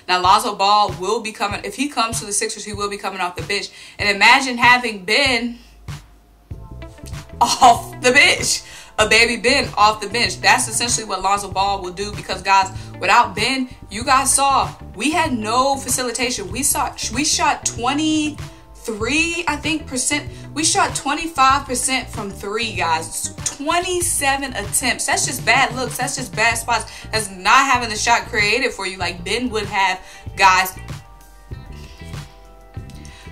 Now, Lonzo Ball will be coming. If he comes to the Sixers, he will be coming off the bench. And imagine having Ben off the bench. A baby Ben off the bench. That's essentially what Lonzo Ball will do, because guys, without Ben, you guys saw we had no facilitation. We shot 23, I think, percent. We shot 25% from 3, guys. 27 attempts. That's just bad looks. That's just bad spots. That's not having the shot created for you like Ben would have, guys.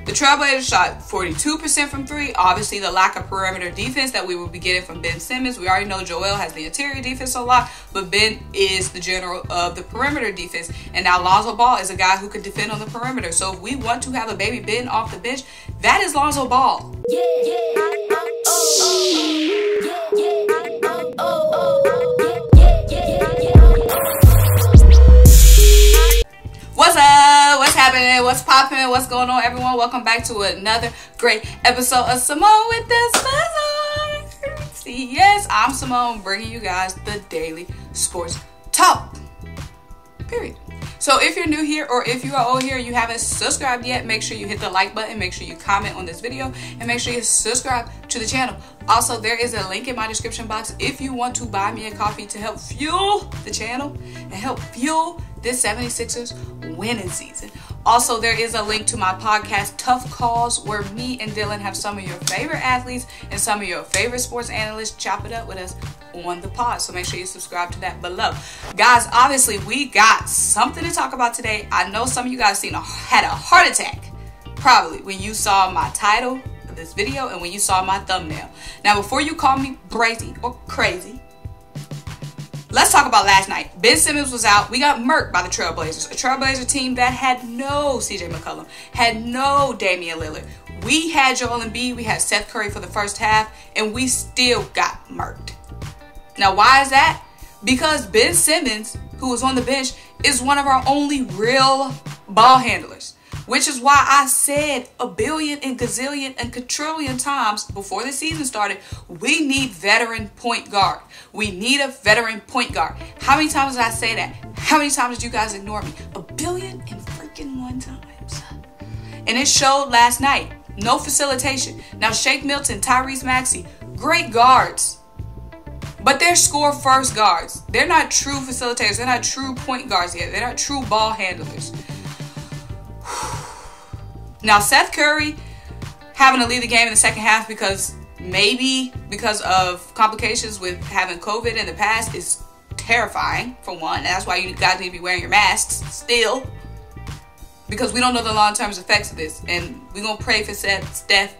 The Trailblazers shot 42% from 3. Obviously, the lack of perimeter defense that we will be getting from Ben Simmons. We already know Joel has the interior defense a lot, but Ben is the general of the perimeter defense. And now Lonzo Ball is a guy who could defend on the perimeter. So if we want to have a baby Ben off the bench, that is Lonzo Ball. Yeah, yeah. What's up? What's happening? What's popping? What's going on, everyone? Welcome back to another great episode of Simone with the Sports. Yes, I'm Simone, bringing you guys the daily sports talk. Period. So if you're new here, or if you are old here, you haven't subscribed yet, make sure you hit the like button, make sure you comment on this video, and make sure you subscribe to the channel. Also, there is a link in my description box if you want to buy me a coffee to help fuel the channel and help fuel this 76ers winning season. Also, there is a link to my podcast, Tough Calls, where me and Dylan have some of your favorite athletes and some of your favorite sports analysts chop it up with us on the pod. So make sure you subscribe to that below. Guys, obviously, we got something to talk about today. I know some of you guys had a heart attack, probably, when you saw my title of this video and when you saw my thumbnail. Now, before you call me brazy or crazy, let's talk about last night. Ben Simmons was out. We got murked by the Trailblazers. A Trailblazer team that had no CJ McCollum, had no Damian Lillard. We had Joel Embiid, we had Seth Curry for the first half, and we still got murked. Now, why is that? Because Ben Simmons, who was on the bench, is one of our only real ball handlers. Which is why I said a billion and gazillion and quadrillion times before the season started, we need veteran point guard. We need a veteran point guard. How many times did I say that? How many times did you guys ignore me? A billion and freaking 1 times. And it showed last night. No facilitation. Now, Shake Milton, Tyrese Maxey, great guards. But they're score first guards. They're not true facilitators. They're not true point guards yet. They're not true ball handlers. Now, Seth Curry having to leave the game in the second half because of complications with having COVID in the past is terrifying, for one. And that's why you guys need to be wearing your masks still, because we don't know the long-term effects of this. And we're going to pray for Steph.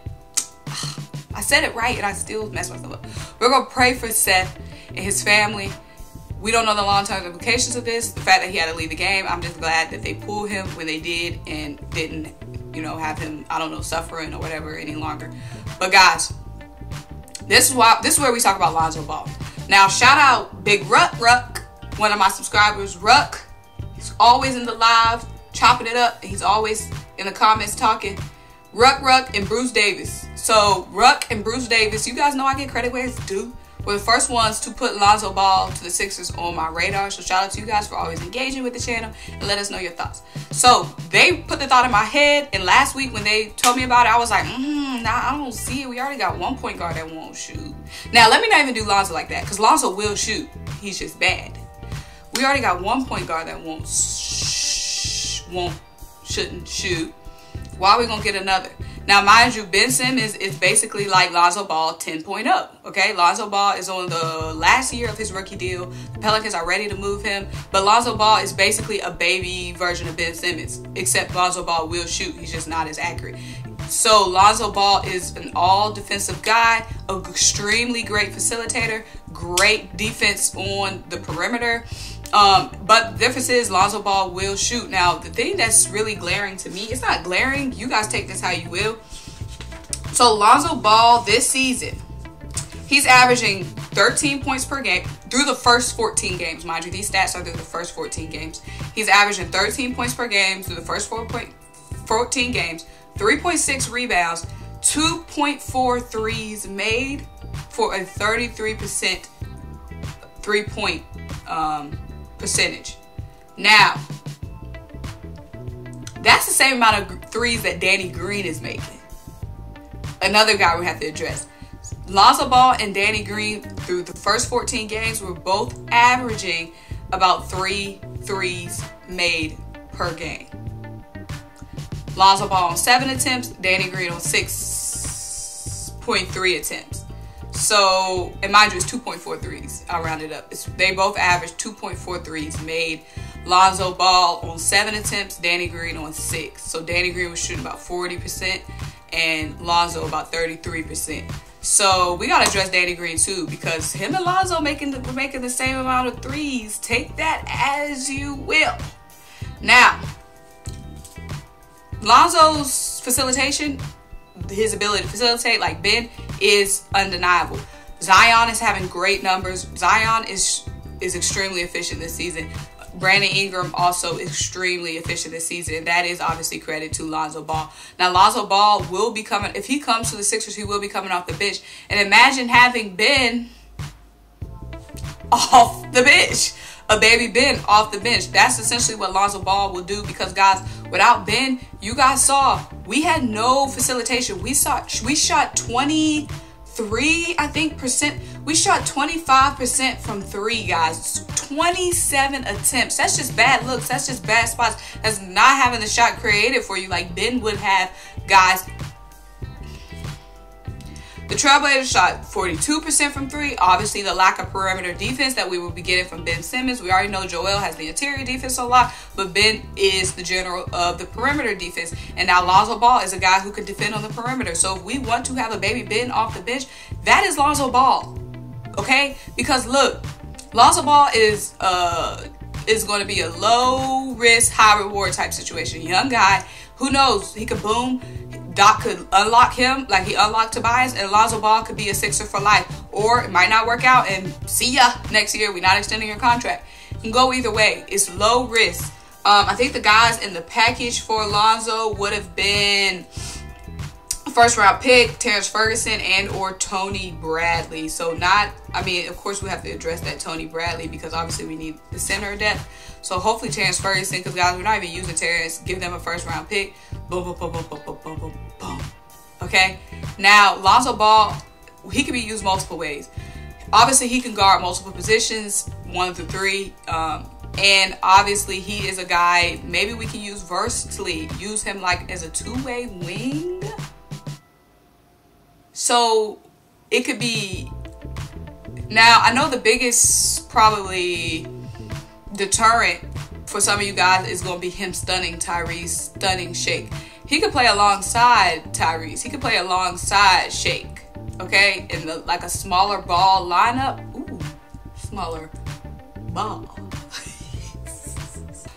I said it right and I still mess myself up. We're going to pray for Seth and his family. We don't know the long-term implications of this. The fact that he had to leave the game, I'm just glad that they pulled him when they did and didn't, you know, have him, I don't know, suffering or whatever any longer. But guys, this is where we talk about Lonzo Ball. Now, shout out Big Ruck, one of my subscribers, Ruck. He's always in the live, chopping it up. He's always in the comments talking. Ruck, and Bruce Davis. So, Ruck and Bruce Davis, you guys know I get credit where it's due. Were the first ones to put Lonzo Ball to the Sixers on my radar. So shout out to you guys for always engaging with the channel and let us know your thoughts. So they put the thought in my head, and last week when they told me about it, I was like, nah, I don't see it. We already got one point guard that won't shoot. Now let me not even do Lonzo like that, because Lonzo will shoot. He's just bad. We already got one point guard that shouldn't shoot. Why are we gonna get another? Now, mind you, Ben Simmons is basically like Lonzo Ball 10.0, okay? Lonzo Ball is on the last year of his rookie deal. The Pelicans are ready to move him, but Lonzo Ball is basically a baby version of Ben Simmons, except Lonzo Ball will shoot. He's just not as accurate. So Lonzo Ball is an all-defensive guy, an extremely great facilitator, great defense on the perimeter. But the difference is Lonzo Ball will shoot. Now, the thing that's really glaring to me, it's not glaring. You guys take this how you will. So Lonzo Ball this season, he's averaging 13 points per game through the first 14 games. Mind you, these stats are through the first 14 games. He's averaging 13 points per game through the first 14 games, 3.6 rebounds, 2.4 threes made for a 33% three-point percentage. Now, That's the same amount of threes that Danny Green is making. Another guy we have to address. Lonzo Ball and Danny Green through the first 14 games were both averaging about 3 threes made per game. Lonzo Ball on 7 attempts, Danny Green on 6.3 attempts. So, and mind you, it's 2.4 threes. I'll round it up. They both averaged 2.4 threes made. Lonzo Ball on 7 attempts, Danny Green on 6. So Danny Green was shooting about 40% and Lonzo about 33%. So we gotta address Danny Green too, because him and Lonzo making the same amount of threes. Take that as you will. Now, Lonzo's facilitation, his ability to facilitate like Ben, is undeniable. Zion is having great numbers. Zion is extremely efficient this season. Brandon Ingram also extremely efficient this season. That is obviously credit to Lonzo Ball. Now, Lonzo Ball will be coming, if he comes to the Sixers, he will be coming off the bench. And imagine having Ben off the bench. A baby Ben off the bench. That's essentially what Lonzo Ball will do, because guys, without Ben, you guys saw we had no facilitation. We shot 23, I think, percent. We shot 25% from 3, guys. 27 attempts. That's just bad looks. That's just bad spots. That's not having the shot created for you like Ben would have, guys. The Trailblazers shot 42% from 3. Obviously, the lack of perimeter defense that we will be getting from Ben Simmons. We already know Joel has the interior defense a lot, but Ben is the general of the perimeter defense. And now Lonzo Ball is a guy who can defend on the perimeter. So if we want to have a baby Ben off the bench, that is Lonzo Ball. Okay? Because look, Lonzo Ball is going to be a low risk, high reward type situation. Young guy, who knows? He could boom. Doc could unlock him like he unlocked Tobias, and Lonzo Ball could be a Sixer for life. Or it might not work out and see ya next year. We're not extending your contract. It can go either way. It's low risk. I think the guys in the package for Lonzo would have been first round pick, Terrence Ferguson, and or Tony Bradley. So not, I mean, of course we have to address that Tony Bradley, because obviously we need the center depth. So hopefully Terrence Ferguson, because guys, we're not even using Terrence. Give them a first round pick. Boom, boom, boom, boom, boom, boom, boom, boom, boom. Okay. Now Lonzo Ball, he can be used multiple ways. Obviously he can guard multiple positions, 1 through 3. And obviously he is a guy, maybe we can use Versatility, use him like as a 2-way wing. So it could be, now I know the biggest probably deterrent for some of you guys is going to be him stunning Tyrese, stunning Shake. He could play alongside Tyrese. He could play alongside Shake. Okay? In the, like a smaller ball lineup. Ooh, smaller ball.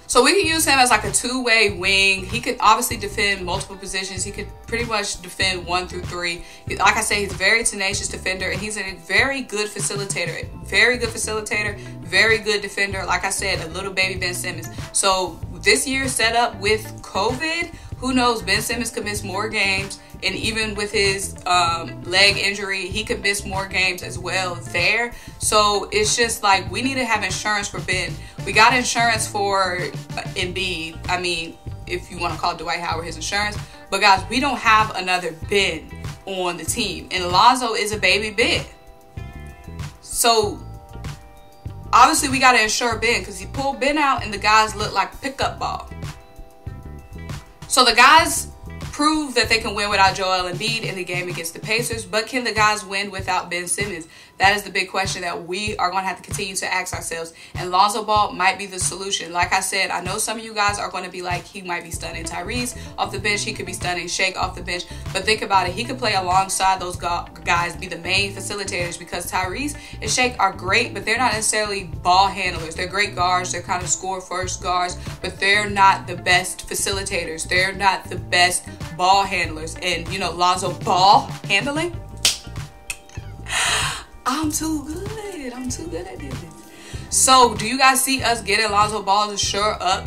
So we can use him as like a 2-way wing. He could obviously defend multiple positions. He could pretty much defend 1 through 3. Like I said, he's a very tenacious defender, and he's a very good facilitator. Very good facilitator, very good defender. Like I said, a little baby Ben Simmons. So this year's setup with COVID, who knows, Ben Simmons could miss more games. And even with his leg injury, he could miss more games as well there. So it's just like, we need to have insurance for Ben. We got insurance for Embiid. I mean, if you want to call Dwight Howard his insurance. But guys, we don't have another Ben on the team. And Lonzo is a baby Ben. So obviously we got to insure Ben, because he pulled Ben out and the guys look like pickup ball. So the guys prove that they can win without Joel Embiid in the game against the Pacers, but can the guys win without Ben Simmons? That is the big question that we are going to have to continue to ask ourselves. And Lonzo Ball might be the solution. Like I said, I know some of you guys are going to be like, he might be stunning Tyrese off the bench. He could be stunning Shake off the bench. But think about it. He could play alongside those guys, be the main facilitators, because Tyrese and Shake are great, but they're not necessarily ball handlers. They're great guards. They're kind of score-first guards, but they're not the best facilitators. They're not the best ball handlers. And, you know, Lonzo Ball handling, I'm too good. I'm too good at this. So, do you guys see us getting Lonzo Ball to shore up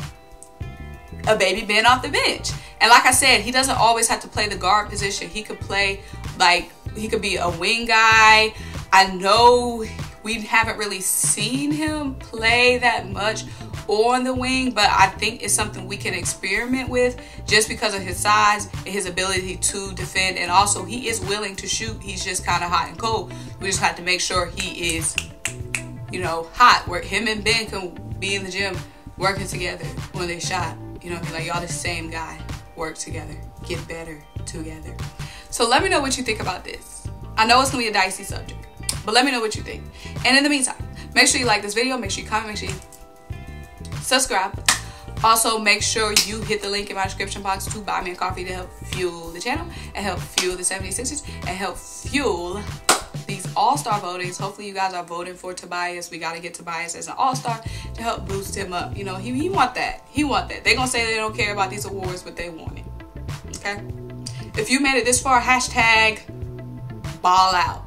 a baby Ben off the bench? And like I said, he doesn't always have to play the guard position. He could play, like, he could be a wing guy. I know we haven't really seen him play that much on the wing, but I think it's something we can experiment with just because of his size and his ability to defend. And also, he is willing to shoot. He's just kind of hot and cold. We just have to make sure he is, you know, hot. Where him and Ben can be in the gym working together when they shot. You know, like, y'all the same guy. Work together. Get better together. So let me know what you think about this. I know it's going to be a dicey subject, but let me know what you think. And in the meantime, make sure you like this video. Make sure you comment. Make sure you subscribe. Also, make sure you hit the link in my description box to buy me a coffee to help fuel the channel and help fuel the 76ers and help fuel these all-star votings. Hopefully you guys are voting for Tobias. We got to get Tobias as an all-star to help boost him up. You know, he want that. He want that. They're going to say they don't care about these awards, but they want it. Okay? If you made it this far, hashtag ball out.